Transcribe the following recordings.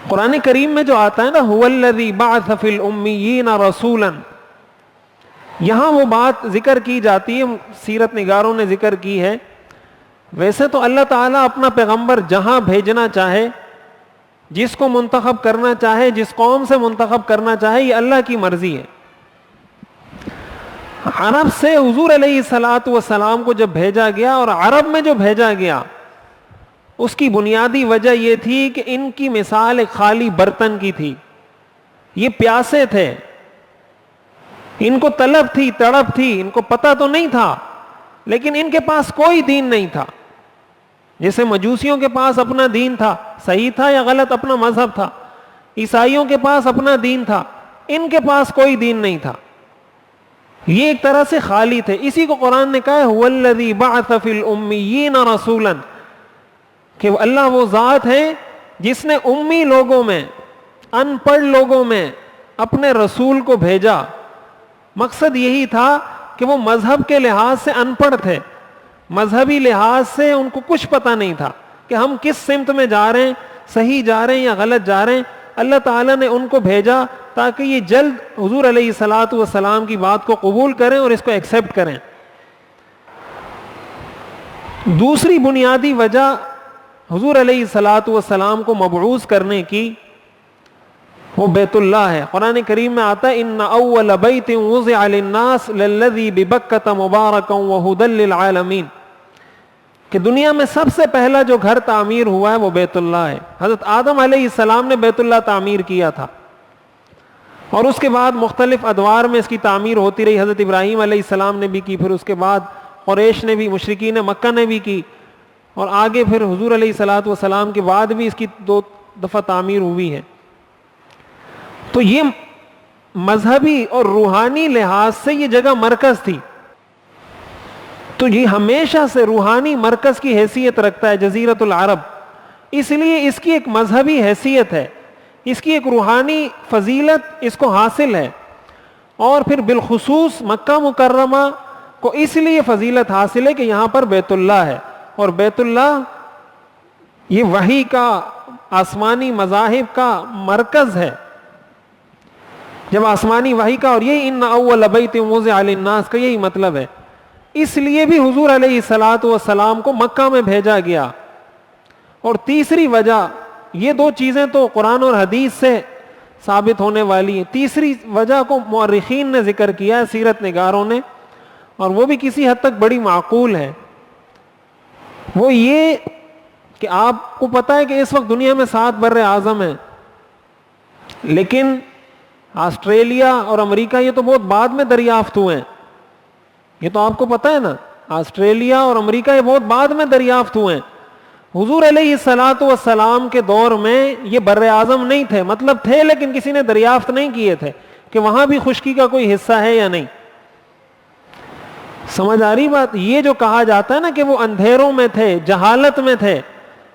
قرآن کریم میں جو آتا ہے نا هو الذی بعث فی الامیین رسولا، یہاں وہ بات ذکر کی جاتی ہے، سیرت نگاروں نے ذکر کی ہے. ویسے تو اللہ تعالیٰ اپنا پیغمبر جہاں بھیجنا چاہے، جس کو منتخب کرنا چاہے، جس قوم سے منتخب کرنا چاہے، یہ اللہ کی مرضی ہے. عرب سے حضور علیہ الصلاۃ والسلام کو جب بھیجا گیا، اور عرب میں جو بھیجا گیا اس کی بنیادی وجہ یہ تھی کہ ان کی مثال ایک خالی برتن کی تھی. یہ پیاسے تھے، ان کو طلب تھی، تڑپ تھی، ان کو پتہ تو نہیں تھا لیکن ان کے پاس کوئی دین نہیں تھا. جیسے مجوسیوں کے پاس اپنا دین تھا، صحیح تھا یا غلط، اپنا مذہب تھا. عیسائیوں کے پاس اپنا دین تھا، ان کے پاس کوئی دین نہیں تھا. یہ ایک طرح سے خالی تھے. اسی کو قرآن نے کہا ہے هو الذی بعث فی الامیین رسولا، کہ اللہ وہ ذات ہے جس نے امی لوگوں میں، ان پڑھ لوگوں میں اپنے رسول کو بھیجا. مقصد یہی تھا کہ وہ مذہب کے لحاظ سے ان پڑھ تھے، مذہبی لحاظ سے ان کو کچھ پتہ نہیں تھا کہ ہم کس سمت میں جا رہے ہیں، صحیح جا رہے ہیں یا غلط جا رہے ہیں. اللہ تعالیٰ نے ان کو بھیجا تاکہ یہ جلد حضور علیہ الصلاۃ والسلام کی بات کو قبول کریں اور اس کو ایکسیپٹ کریں. دوسری بنیادی وجہ حضور علیہ الصلاۃ والسلام کو مبعوث کرنے کی وہ بیت اللہ ہے. قرآن کریم میں آتا ہے ان اول بیت وضع للناس للذی ببکۃ مبارکا وہدی للعالمین، کہ دنیا میں سب سے پہلا جو گھر تعمیر ہوا ہے وہ بیت اللہ ہے. حضرت آدم علیہ السلام نے بیت اللہ تعمیر کیا تھا، اور اس کے بعد مختلف ادوار میں اس کی تعمیر ہوتی رہی. حضرت ابراہیم علیہ السلام نے بھی کی، پھر اس کے بعد قریش نے بھی، مشرکین مکہ نے بھی کی، اور آگے پھر حضور علیہ الصلاۃ والسلام کے بعد بھی اس کی 2 دفعہ تعمیر ہوئی ہے. تو یہ مذہبی اور روحانی لحاظ سے یہ جگہ مرکز تھی. تو یہ ہمیشہ سے روحانی مرکز کی حیثیت رکھتا ہے جزیرۃ العرب، اس لیے اس کی ایک مذہبی حیثیت ہے، اس کی ایک روحانی فضیلت اس کو حاصل ہے. اور پھر بالخصوص مکہ مکرمہ کو اس لیے فضیلت حاصل ہے کہ یہاں پر بیت اللہ ہے، اور بیت اللہ یہ وحی کا، آسمانی مذاہب کا مرکز ہے. جب آسمانی وحی کا، اور یہ ان اول بیت وضع للناس کا یہی مطلب ہے. اس لیے بھی حضور علیہ الصلاۃ والسلام کو مکہ میں بھیجا گیا. اور تیسری وجہ، یہ 2 چیزیں تو قرآن اور حدیث سے ثابت ہونے والی ہیں، تیسری وجہ کو مورخین نے ذکر کیا ہے، سیرت نگاروں نے، اور وہ بھی کسی حد تک بڑی معقول ہے. وہ یہ کہ آپ کو پتہ ہے کہ اس وقت دنیا میں 7 بر اعظم ہیں، لیکن آسٹریلیا اور امریکہ یہ تو بہت بعد میں دریافت ہوئے ہیں. یہ تو آپ کو پتہ ہے نا، آسٹریلیا اور امریکہ یہ بہت بعد میں دریافت ہوئے ہیں. حضور علیہ الصلاۃ والسلام کے دور میں یہ بر اعظم نہیں تھے، مطلب تھے لیکن کسی نے دریافت نہیں کیے تھے کہ وہاں بھی خشکی کا کوئی حصہ ہے یا نہیں. سمجھ آ رہی بات؟ یہ جو کہا جاتا ہے نا کہ وہ اندھیروں میں تھے، جہالت میں تھے.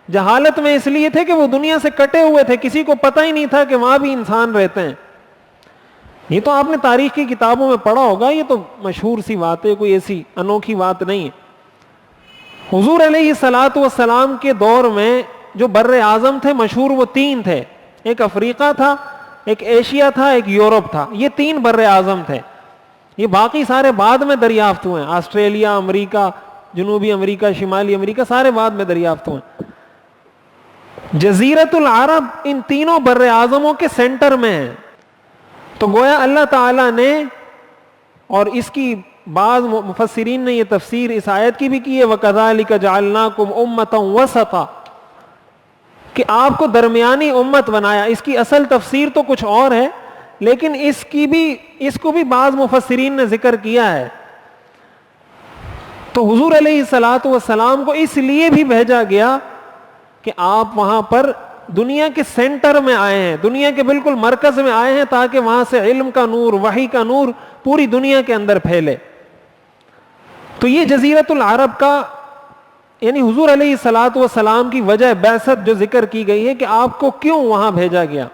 جہالت میں اس لیے تھے کہ وہ دنیا سے کٹے ہوئے تھے، کسی کو پتہ ہی نہیں تھا کہ وہاں بھی انسان رہتے ہیں. یہ تو آپ نے تاریخ کی کتابوں میں پڑھا ہوگا، یہ تو مشہور سی بات ہے، کوئی ایسی انوکھی بات نہیں ہے. حضور علیہ الصلاۃ والسلام کے دور میں جو بر اعظم تھے مشہور، وہ 3 تھے. ایک افریقہ تھا، ایک ایشیا تھا، ایک یورپ تھا. یہ 3 بر اعظم تھے. یہ باقی سارے بعد میں دریافت ہوئے ہیں، آسٹریلیا، امریکہ، جنوبی امریکہ، شمالی امریکہ سارے بعد میں دریافت ہوئے ہیں. جزیرۃ العرب ان تینوں بر اعظموں کے سینٹر میں ہے. تو گویا اللہ تعالیٰ نے، اور اس کی بعض مفسرین نے یہ تفسیر اس آیت کی بھی کی ہے، وَكَذَلِكَ جَعَلْنَاكُمْ أُمَّةً وَسَطًا، کہ آپ کو درمیانی امت بنایا. اس کی اصل تفسیر تو کچھ اور ہے، لیکن اس کو بھی بعض مفسرین نے ذکر کیا ہے. تو حضور علیہ الصلاۃ والسلام کو اس لیے بھی بھیجا گیا کہ آپ وہاں پر دنیا کے سینٹر میں آئے ہیں، دنیا کے بالکل مرکز میں آئے ہیں، تاکہ وہاں سے علم کا نور، وحی کا نور پوری دنیا کے اندر پھیلے. تو یہ جزیرۃ العرب کا، یعنی حضور علیہ الصلاۃ والسلام کی وجہ بعثت جو ذکر کی گئی ہے کہ آپ کو کیوں وہاں بھیجا گیا.